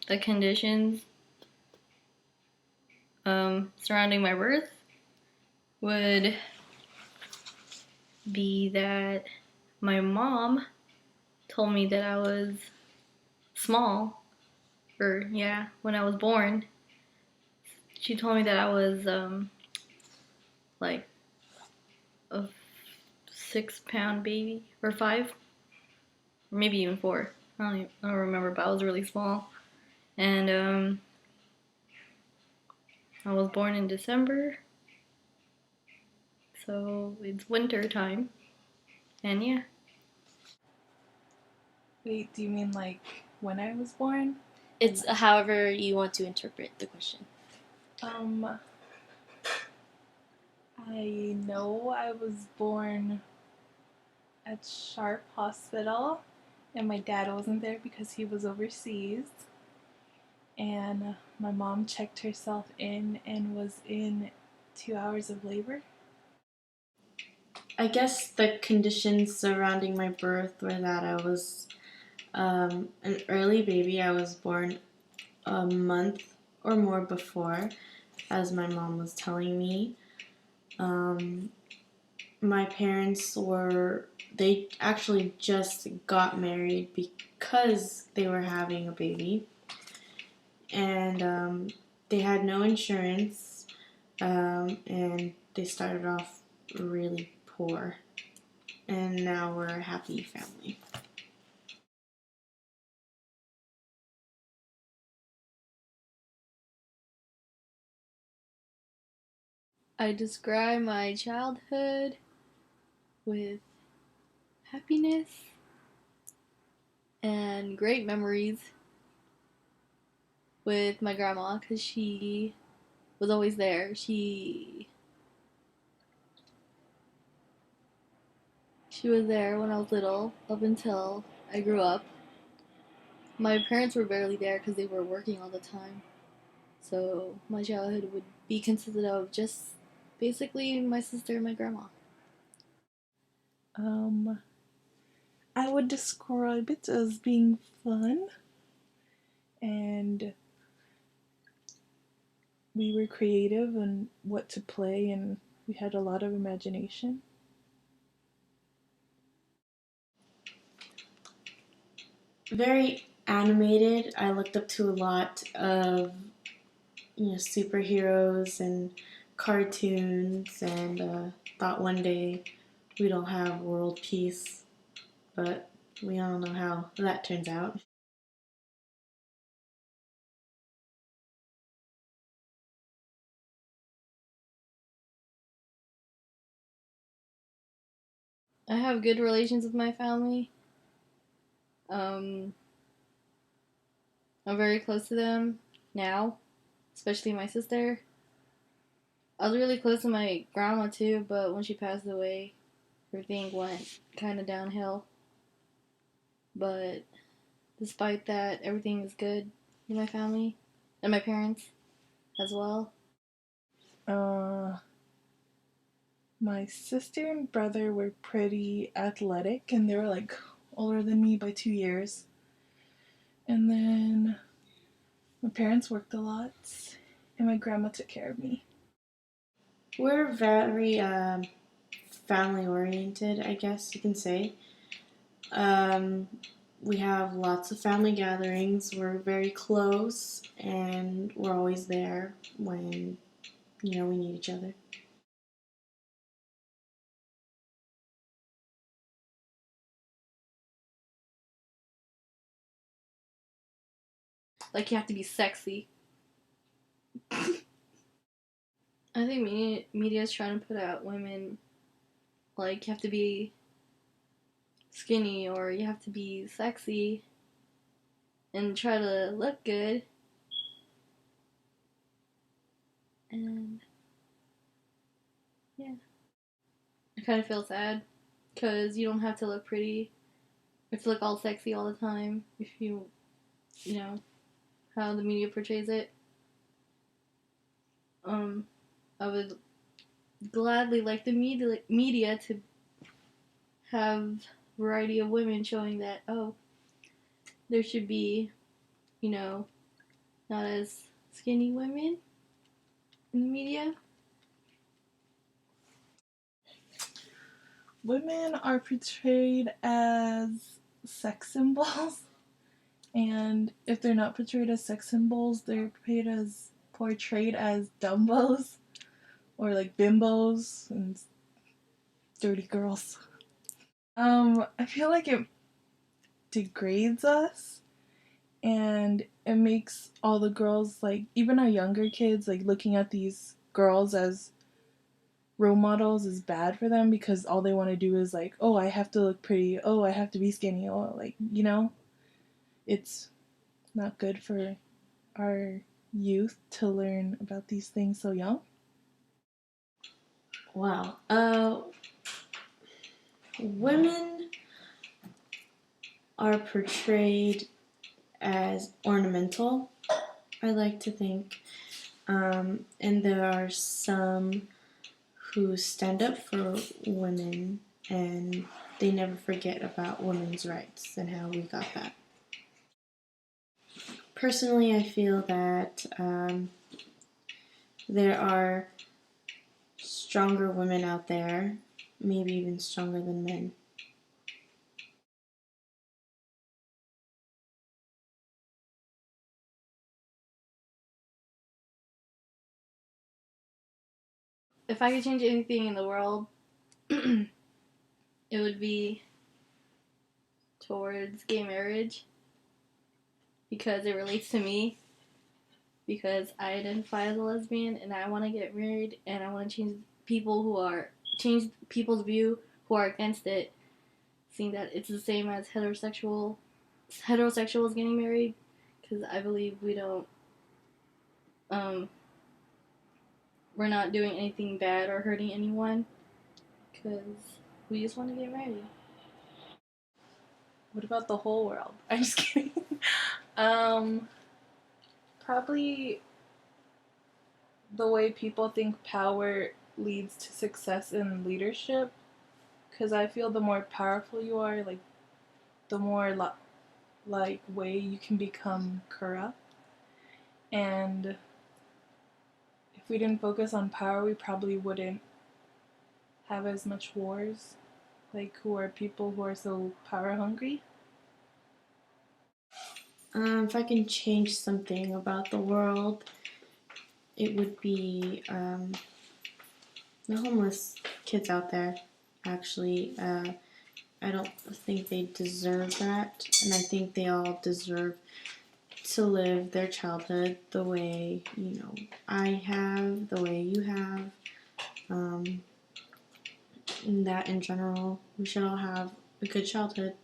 the conditions surrounding my birth would be that my mom told me that I was small, or yeah, when I was born, she told me that I was like a 6-pound baby, or 5, or maybe even 4. I don't remember, but I was really small. And I was born in December, so it's winter time. And yeah. Wait, do you mean like when I was born? It's however you want to interpret the question. I know I was born at Sharp Hospital, and my dad wasn't there because he was overseas. And my mom checked herself in and was in 2 hours of labor. I guess the conditions surrounding my birth were that I was an early baby. I was born a month or more before, as my mom was telling me. My parents they actually just got married because they were having a baby. And they had no insurance, and they started off really poor. And now we're a happy family. I describe my childhood with happiness and great memories with my grandma because she was always there. She was there when I was little up until I grew up. My parents were barely there because they were working all the time. So my childhood would be consisted of just basically my sister and my grandma. I would describe it as being fun, and we were creative in what to play, and we had a lot of imagination. Very animated. I looked up to a lot of superheroes and cartoons, and thought one day we'd all have world peace, but we all know how that turns out. I have good relations with my family. I'm very close to them now, especially my sister. I was really close to my grandma too, but when she passed away, everything went kind of downhill. But despite that, everything is good in my family and my parents as well. My sister and brother were pretty athletic, and they were like older than me by 2 years. And then my parents worked a lot, and my grandma took care of me. We're very family oriented, I guess you can say. We have lots of family gatherings. We're very close, and we're always there when we need each other. Like, you have to be sexy. I think media is trying to put out women like you have to be skinny or you have to be sexy and try to look good. And yeah, I kind of feel sad because you don't have to look pretty or to look all sexy all the time if you know how the media portrays it. I would gladly like the media to have variety of women showing that there should be you know, not as skinny women in the media. Women are portrayed as sex symbols, and if they're not portrayed as sex symbols, they're portrayed as dumbos or like bimbos and dirty girls. I feel like it degrades us, and it makes all the girls, like even our younger kids, like looking at these girls as role models is bad for them, because all they want to do is like, oh, I have to look pretty, oh, I have to be skinny, oh, like, you know, it's not good for our youth to learn about these things so young. Wow. Women are portrayed as ornamental, I like to think. And there are some who stand up for women, and they never forget about women's rights and how we got that. Personally, I feel that there are stronger women out there, maybe even stronger than men. If I could change anything in the world, it would be towards gay marriage, because it relates to me, because I identify as a lesbian and I want to get married, and I want to change people's view who are against it, seeing that it's the same as heterosexuals getting married, because I believe um we're not doing anything bad or hurting anyone, because we just want to get married. What about the whole world? I'm just kidding. Probably the way people think power leads to success in leadership, because I feel the more powerful you are, like the more like way you can become corrupt. And if we didn't focus on power, we probably wouldn't have as much wars. Like, who are people who are so power hungry? If I can change something about the world, it would be the homeless kids out there. Actually, I don't think they deserve that, and I think they all deserve to live their childhood the way, I have, the way you have. And that in general, we should all have a good childhood.